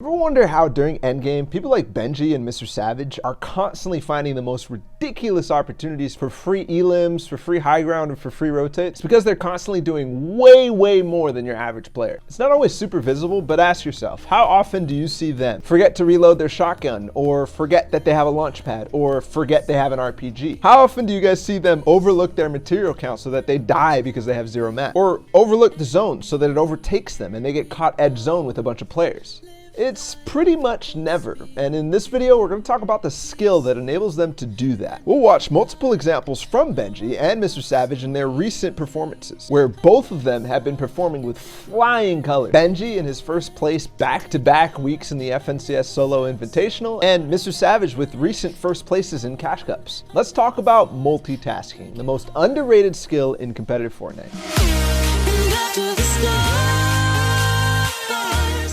Ever wonder how during endgame, people like Benji and Mr. Savage are constantly finding the most ridiculous opportunities for free elims, for free high ground, and for free rotates? It's because they're constantly doing way more than your average player. It's not always super visible, but ask yourself, how often do you see them forget to reload their shotgun, or forget that they have a launch pad, or forget they have an RPG? How often do you guys see them overlook their material count so that they die because they have 0 mat? Or overlook the zone so that it overtakes them and they get caught edge zone with a bunch of players? It's pretty much never, and in this video we're going to talk about the skill that enables them to do that. We'll watch multiple examples from Benji and Mr. Savage in their recent performances, where both of them have been performing with flying colors. Benji in his first place back-to-back weeks in the FNCS Solo Invitational, and Mr. Savage with recent first places in Cash Cups. Let's talk about multitasking, the most underrated skill in competitive Fortnite.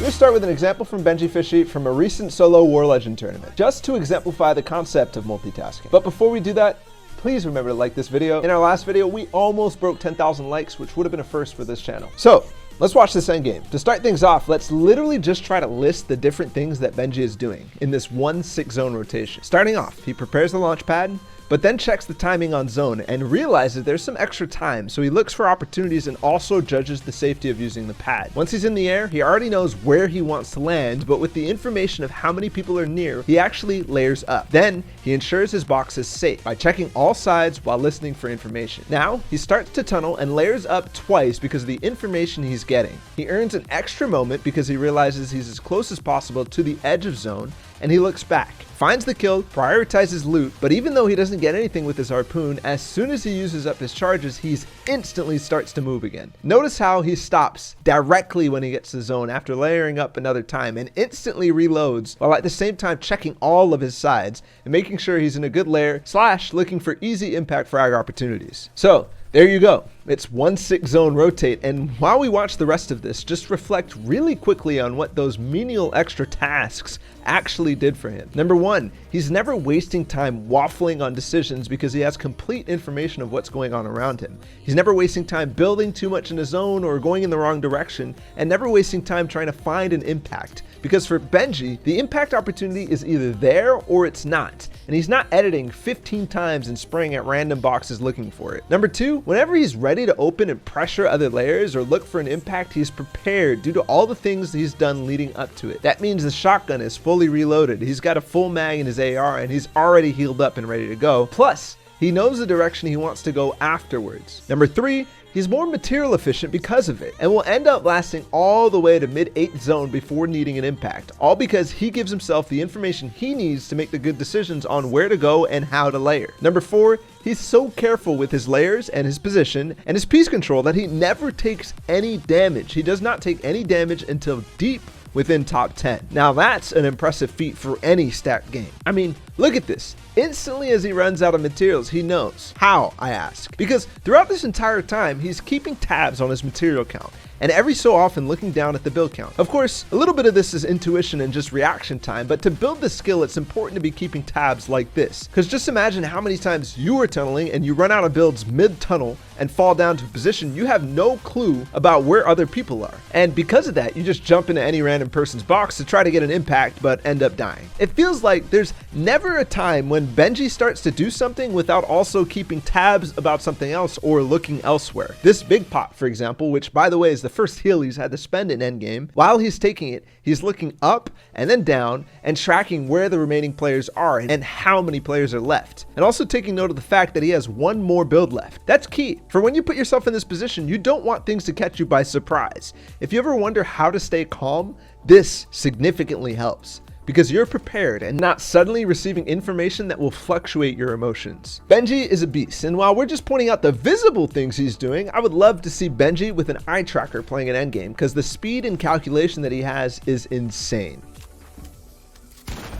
Let's start with an example from BENJYFISHY from a recent solo War Legend tournament, just to exemplify the concept of multitasking. But before we do that, please remember to like this video. In our last video, we almost broke 10,000 likes, which would have been a first for this channel. So let's watch this endgame. To start things off, let's literally just try to list the different things that Benji is doing in this 1-6 zone rotation. Starting off, he prepares the launch pad, but then checks the timing on zone and realizes there's some extra time, so he looks for opportunities and also judges the safety of using the pad. Once he's in the air, he already knows where he wants to land, but with the information of how many people are near, he actually layers up. Then he ensures his box is safe by checking all sides while listening for information. Now he starts to tunnel and layers up twice because of the information he's getting. He earns an extra moment because he realizes he's as close as possible to the edge of zone, and he looks back, finds the kill, prioritizes loot, but even though he doesn't get anything with his harpoon, as soon as he uses up his charges, he's instantly starts to move again. Notice how he stops directly when he gets to zone after layering up another time and instantly reloads, while at the same time checking all of his sides and making sure he's in a good layer / looking for easy impact frag opportunities. So there you go. It's 1-6 zone rotate, and while we watch the rest of this, just reflect really quickly on what those menial extra tasks actually did for him. Number one, he's never wasting time waffling on decisions because he has complete information of what's going on around him. He's never wasting time building too much in a zone or going in the wrong direction, and never wasting time trying to find an impact. Because for Benji, the impact opportunity is either there or it's not, and he's not editing 15 times and spraying at random boxes looking for it. Number two, whenever he's ready to open and pressure other layers or look for an impact, he's prepared due to all the things he's done leading up to it. That means the shotgun is fully reloaded, he's got a full mag in his AR, and he's already healed up and ready to go. Plus, he knows the direction he wants to go afterwards. Number three, he's more material efficient because of it, and will end up lasting all the way to mid-8th zone before needing an impact, all because he gives himself the information he needs to make the good decisions on where to go and how to layer. Number four, he's so careful with his layers and his position and his piece control that he never takes any damage. He does not take any damage until deep within top 10. Now that's an impressive feat for any stacked game. I mean, look at this. Instantly as he runs out of materials, he knows. How, I ask? Because throughout this entire time, he's keeping tabs on his material count, and every so often looking down at the build count. Of course, a little bit of this is intuition and just reaction time, but to build this skill, it's important to be keeping tabs like this. Because just imagine how many times you are tunneling and you run out of builds mid-tunnel and fall down to a position you have no clue about where other people are. And because of that, you just jump into any random person's box to try to get an impact, but end up dying. It feels like there's never a time when Benji starts to do something without also keeping tabs about something else or looking elsewhere. This big pot, for example, which by the way is the first heal he's had to spend in endgame, while he's taking it, he's looking up and then down and tracking where the remaining players are and how many players are left. And also taking note of the fact that he has one more build left. That's key. For when you put yourself in this position, you don't want things to catch you by surprise. If you ever wonder how to stay calm, this significantly helps, because you're prepared and not suddenly receiving information that will fluctuate your emotions. Benji is a beast, and while we're just pointing out the visible things he's doing, I would love to see Benji with an eye tracker playing an endgame, because the speed and calculation that he has is insane.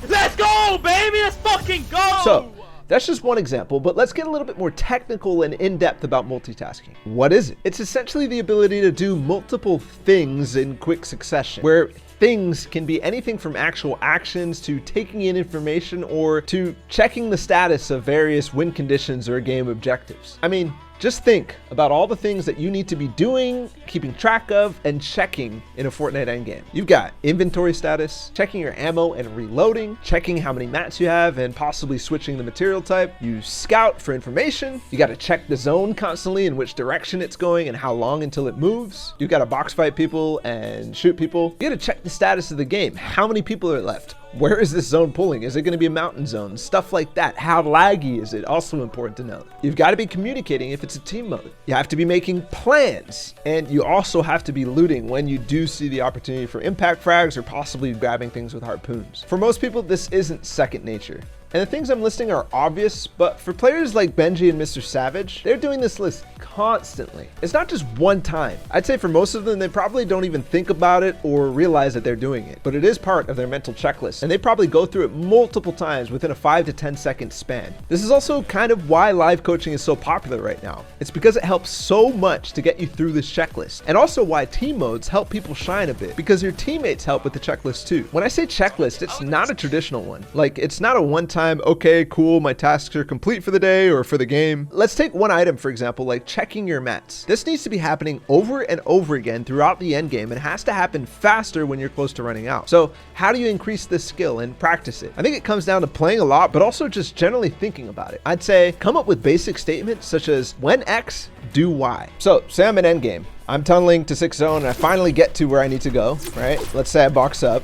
Let's go, baby! Let's fucking go! So, that's just one example, but let's get a little bit more technical and in-depth about multitasking. What is it? It's essentially the ability to do multiple things in quick succession, where things can be anything from actual actions to taking in information or to checking the status of various win conditions or game objectives. I mean, Just think about all the things that you need to be doing, keeping track of, and checking in a Fortnite endgame. You've got inventory status, checking your ammo and reloading, checking how many mats you have and possibly switching the material type. You scout for information. You got to check the zone constantly, in which direction it's going and how long until it moves. You got to box fight people and shoot people. You got to check the status of the game. How many people are left? Where is this zone pulling? Is it going to be a mountain zone? Stuff like that. How laggy is it? Also important to know. You've got to be communicating if it's a team mode. You have to be making plans. And you also have to be looting when you do see the opportunity for impact frags or possibly grabbing things with harpoons. For most people, this isn't second nature. And the things I'm listing are obvious, but for players like Benji and Mr. Savage, they're doing this list constantly. It's not just one time. I'd say for most of them, they probably don't even think about it or realize that they're doing it, but it is part of their mental checklist, and they probably go through it multiple times within a 5 to 10 second span. This is also kind of why live coaching is so popular right now. It's because it helps so much to get you through this checklist, and also why team modes help people shine a bit, because your teammates help with the checklist too. When I say checklist, it's not a traditional one. Like, it's not a one-time, okay, cool, my tasks are complete for the day or for the game. Let's take one item, for example, like checking your mats. This needs to be happening over and over again throughout the end game and has to happen faster when you're close to running out. So how do you increase this skill and practice it? I think it comes down to playing a lot, but also just generally thinking about it. I'd say come up with basic statements such as when X, do Y. So say I'm in end game. I'm tunneling to 6 zone and I finally get to where I need to go, right? Let's say I box up.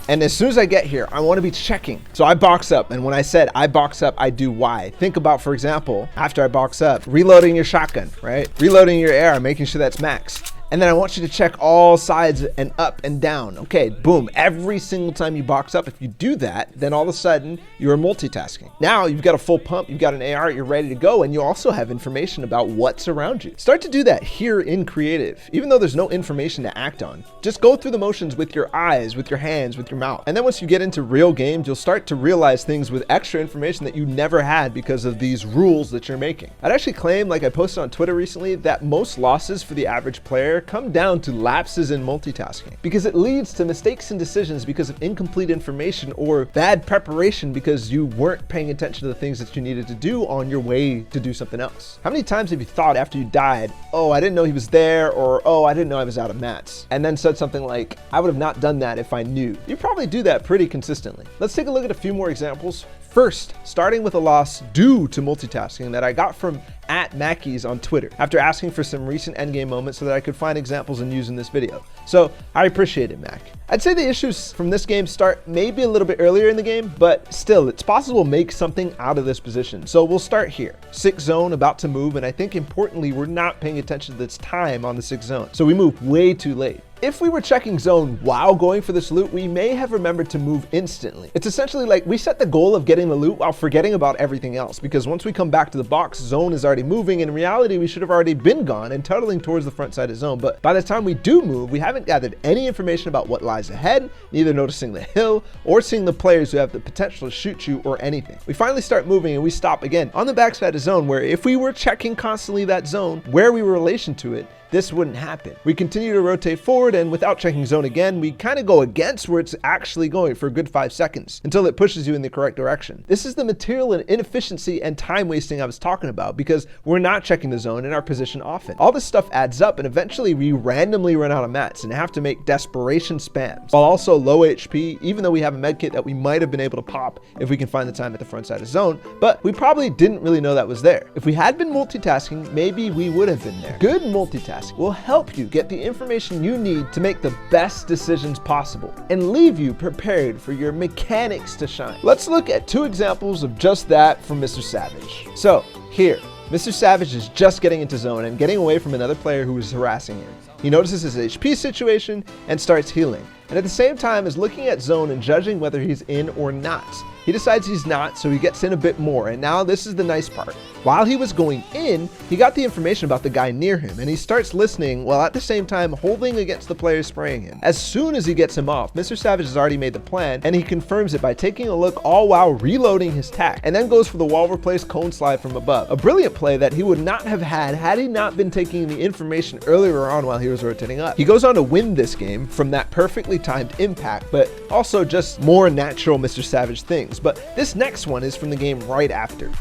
And as soon as I get here, I want to be checking. So I box up, and when I said I box up, I do Y. Think about, for example, after I box up, reloading your shotgun, right? Reloading your AR, making sure that's max. And then I want you to check all sides and up and down. Okay, boom. Every single time you box up, if you do that, then all of a sudden you're multitasking. Now you've got a full pump, you've got an AR, you're ready to go, and you also have information about what's around you. Start to do that here in creative, even though there's no information to act on. Just go through the motions with your eyes, with your hands, with your mouth. And then once you get into real games, you'll start to realize things with extra information that you never had because of these rules that you're making. I'd actually claim, like I posted on Twitter recently, that most losses for the average player come down to lapses in multitasking, because it leads to mistakes in decisions because of incomplete information or bad preparation because you weren't paying attention to the things that you needed to do on your way to do something else. How many times have you thought after you died, oh, I didn't know he was there, or oh, I didn't know I was out of mats, and then said something like, I would have not done that if I knew? You probably do that pretty consistently. Let's take a look at a few more examples. First, starting with a loss due to multitasking that I got from @Mackies on Twitter after asking for some recent endgame moments so that I could find examples and use in this video. So I appreciate it, Mac. I'd say the issues from this game start maybe a little bit earlier in the game, but still, it's possible to make something out of this position. So we'll start here. 6 zone, about to move, and I think importantly, we're not paying attention to this time on the 6 zone. So we move way too late. If we were checking zone while going for this loot, we may have remembered to move instantly. It's essentially like we set the goal of getting the loot while forgetting about everything else, because once we come back to the box, zone is already moving. In reality, we should have already been gone and tunneling towards the front side of zone. But by the time we do move, we haven't gathered any information about what lies ahead, neither noticing the hill or seeing the players who have the potential to shoot you or anything. We finally start moving and we stop again on the backside of zone, where if we were checking constantly that zone, where we were in relation to it, this wouldn't happen. We continue to rotate forward, and without checking zone again, we kind of go against where it's actually going for a good 5 seconds until it pushes you in the correct direction. This is the material and inefficiency and time wasting I was talking about, because we're not checking the zone in our position often. All this stuff adds up, and eventually we randomly run out of mats and have to make desperation spams while also low HP, even though we have a med kit that we might have been able to pop if we can find the time at the front side of zone, but we probably didn't really know that was there. If we had been multitasking, maybe we would have been there. Good multitasking will help you get the information you need to make the best decisions possible and leave you prepared for your mechanics to shine. Let's look at 2 examples of just that from Mr. Savage. So here, Mr. Savage is just getting into zone and getting away from another player who is harassing him. He notices his HP situation and starts healing, and at the same time is looking at zone and judging whether he's in or not. He decides he's not, so he gets in a bit more, and now this is the nice part. While he was going in, he got the information about the guy near him, and he starts listening while at the same time holding against the player spraying him. As soon as he gets him off, Mr. Savage has already made the plan, and he confirms it by taking a look all while reloading his tack, and then goes for the wall replace cone slide from above. A brilliant play that he would not have had he not been taking the information earlier on while he was rotating up. He goes on to win this game from that perfectly timed impact, but also just more natural Mr. Savage things. But this next one is from the game right after.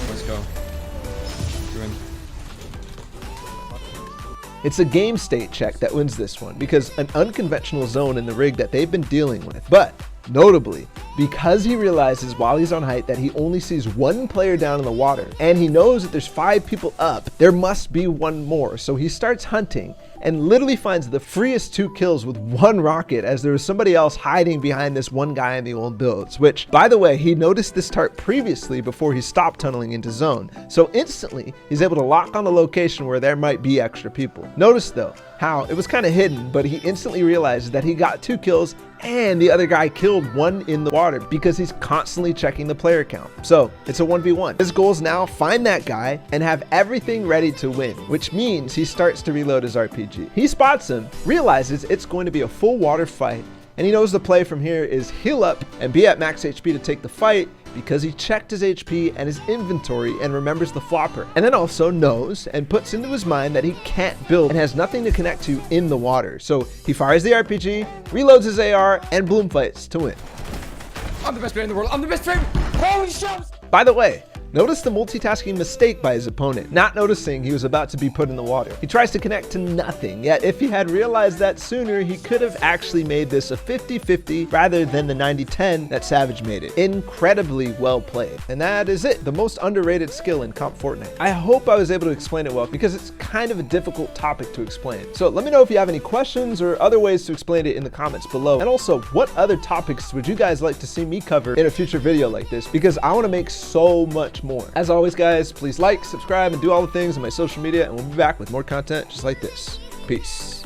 Let's It's a game state check that wins this one because an unconventional zone in the rig that they've been dealing with. But notably, because he realizes while he's on height that he only sees one player down in the water, and he knows that there's 5 people up, there must be one more. So he starts hunting and literally finds the freest 2 kills with 1 rocket, as there was somebody else hiding behind this one guy in the old builds, which, by the way, he noticed this tarp previously before he stopped tunneling into zone. So instantly, he's able to lock on a location where there might be extra people. Notice though, how it was kind of hidden, but he instantly realizes that he got 2 kills and the other guy killed 1 in the water because he's constantly checking the player count. So it's a 1v1. His goal is now find that guy and have everything ready to win, which means he starts to reload his RPG. He spots him, realizes it's going to be a full water fight, and he knows the play from here is heal up and be at max HP to take the fight, because he checked his HP and his inventory and remembers the flopper, and then also knows and puts into his mind that he can't build and has nothing to connect to in the water. So he fires the RPG, reloads his AR, and bloom fights to win. I'm the best player in the world. I'm the best player. Holy shit! By the way, notice the multitasking mistake by his opponent, not noticing he was about to be put in the water. He tries to connect to nothing, yet if he had realized that sooner, he could have actually made this a 50-50 rather than the 90-10 that Savage made it. Incredibly well played. And that is it, the most underrated skill in Comp Fortnite. I hope I was able to explain it well because it's kind of a difficult topic to explain. So let me know if you have any questions or other ways to explain it in the comments below. And also, what other topics would you guys like to see me cover in a future video like this? Because I want to make so much more. As always, guys, please like, subscribe, and do all the things on my social media, and we'll be back with more content just like this. Peace.